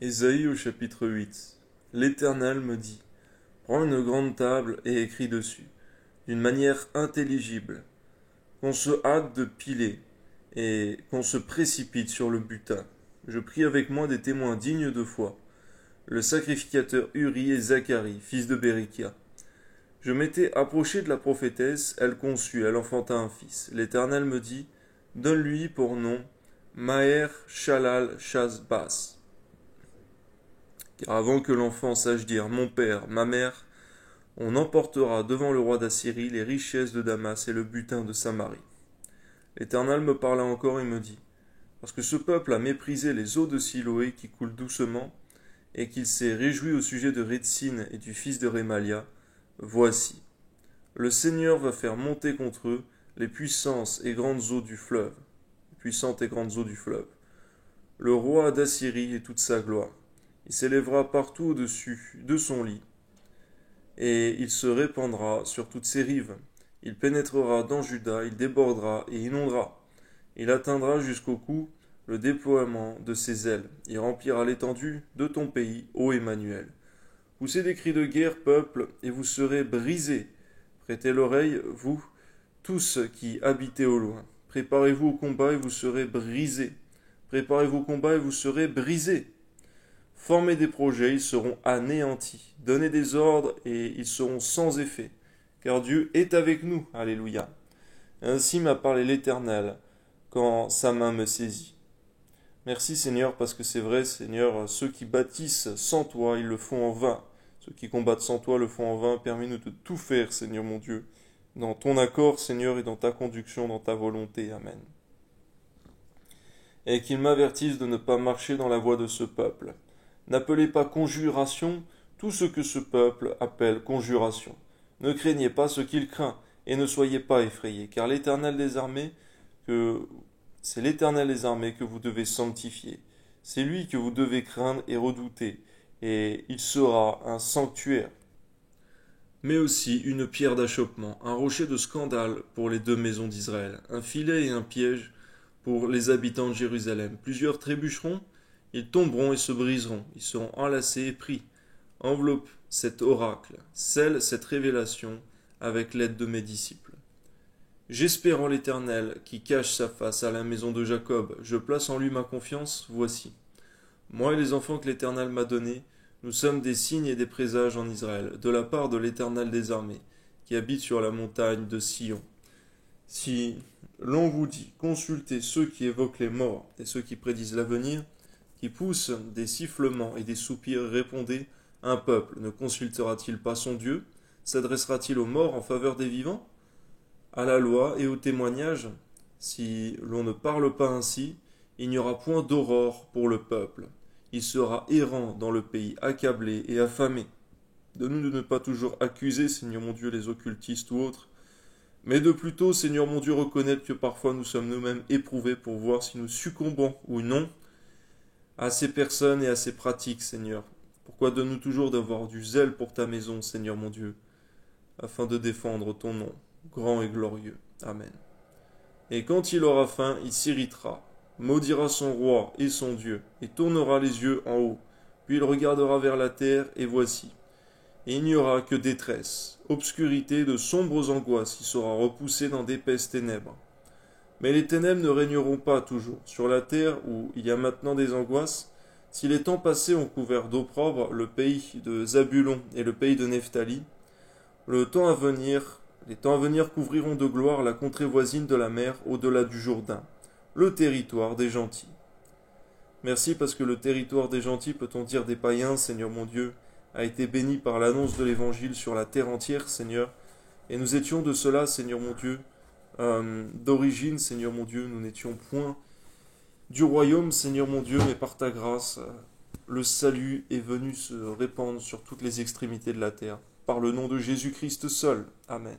Ésaïe au chapitre 8. L'Éternel me dit, prends une grande table et écris dessus, d'une manière intelligible, qu'on se hâte de piler et qu'on se précipite sur le butin. Je pris avec moi des témoins dignes de foi, le sacrificateur Uri et Zacharie, fils de Bérikia. Je m'étais approché de la prophétesse, elle conçut, elle enfanta un fils. L'Éternel me dit, donne-lui pour nom Maher Shalal Shazbas. Car avant que l'enfant sache dire mon père, ma mère, on emportera devant le roi d'Assyrie les richesses de Damas et le butin de Samarie. L'Éternel me parla encore et me dit, parce que ce peuple a méprisé les eaux de Siloé qui coulent doucement, et qu'il s'est réjoui au sujet de Rétsine et du fils de Rémalia, voici, le Seigneur va faire monter contre eux les puissantes et grandes eaux du fleuve, le roi d'Assyrie et toute sa gloire. Il s'élèvera partout au-dessus de son lit, et il se répandra sur toutes ses rives. Il pénétrera dans Juda, il débordera et inondera. Il atteindra jusqu'au cou le déploiement de ses ailes. Il remplira l'étendue de ton pays, ô Emmanuel. Poussez des cris de guerre, peuple, et vous serez brisés. Prêtez l'oreille, vous, tous qui habitez au loin. Préparez-vous au combat et vous serez brisés. Préparez-vous au combat et vous serez brisés. Formez des projets, ils seront anéantis. Donnez des ordres et ils seront sans effet. Car Dieu est avec nous. Alléluia. Ainsi m'a parlé l'Éternel quand sa main me saisit. Merci Seigneur parce que c'est vrai Seigneur, ceux qui bâtissent sans toi, ils le font en vain. Ceux qui combattent sans toi le font en vain. Permets-nous de tout faire Seigneur mon Dieu, dans ton accord Seigneur et dans ta conduction, dans ta volonté. Amen. Et qu'il m'avertisse de ne pas marcher dans la voie de ce peuple. N'appelez pas conjuration tout ce que ce peuple appelle conjuration. Ne craignez pas ce qu'il craint, et ne soyez pas effrayés, car c'est l'Éternel des armées que vous devez sanctifier. C'est lui que vous devez craindre et redouter, et il sera un sanctuaire, mais aussi une pierre d'achoppement, un rocher de scandale pour les deux maisons d'Israël, un filet et un piège pour les habitants de Jérusalem. Plusieurs trébucheront, ils tomberont et se briseront, ils seront enlacés et pris. Enveloppe cet oracle, scelle cette révélation avec l'aide de mes disciples. J'espère en l'Éternel qui cache sa face à la maison de Jacob, je place en lui ma confiance, voici. Moi et les enfants que l'Éternel m'a donnés, nous sommes des signes et des présages en Israël, de la part de l'Éternel des armées, qui habite sur la montagne de Sion. Si l'on vous dit, consultez ceux qui évoquent les morts et ceux qui prédisent l'avenir, qui poussent des sifflements et des soupirs, répondez, un peuple ne consultera-t-il pas son Dieu? S'adressera-t-il aux morts en faveur des vivants? À la loi et au témoignage? Si l'on ne parle pas ainsi, il n'y aura point d'aurore pour le peuple. Il sera errant dans le pays, accablé et affamé. Donne-nous de ne pas toujours accuser, Seigneur mon Dieu, les occultistes ou autres, mais de plutôt, Seigneur mon Dieu, reconnaître que parfois nous sommes nous-mêmes éprouvés pour voir si nous succombons ou non à ces personnes et à ces pratiques, Seigneur. Pourquoi donne-nous toujours d'avoir du zèle pour ta maison, Seigneur mon Dieu, afin de défendre ton nom, grand et glorieux. Amen. Et quand il aura faim, il s'irritera, maudira son roi et son Dieu, et tournera les yeux en haut. Puis il regardera vers la terre, et voici. Et il n'y aura que détresse, obscurité, de sombres angoisses, il sera repoussé dans d'épaisses ténèbres. Mais les ténèbres ne régneront pas toujours. Sur la terre, où il y a maintenant des angoisses, si les temps passés ont couvert d'opprobre le pays de Zabulon et le pays de Nephtali, les temps à venir couvriront de gloire la contrée voisine de la mer au-delà du Jourdain, le territoire des gentils. Merci parce que le territoire des gentils, peut-on dire des païens, Seigneur mon Dieu, a été béni par l'annonce de l'Évangile sur la terre entière, Seigneur. Et nous étions de cela, Seigneur mon Dieu, d'origine, Seigneur mon Dieu, nous n'étions point du royaume, Seigneur mon Dieu, mais par ta grâce, le salut est venu se répandre sur toutes les extrémités de la terre, par le nom de Jésus-Christ seul. Amen.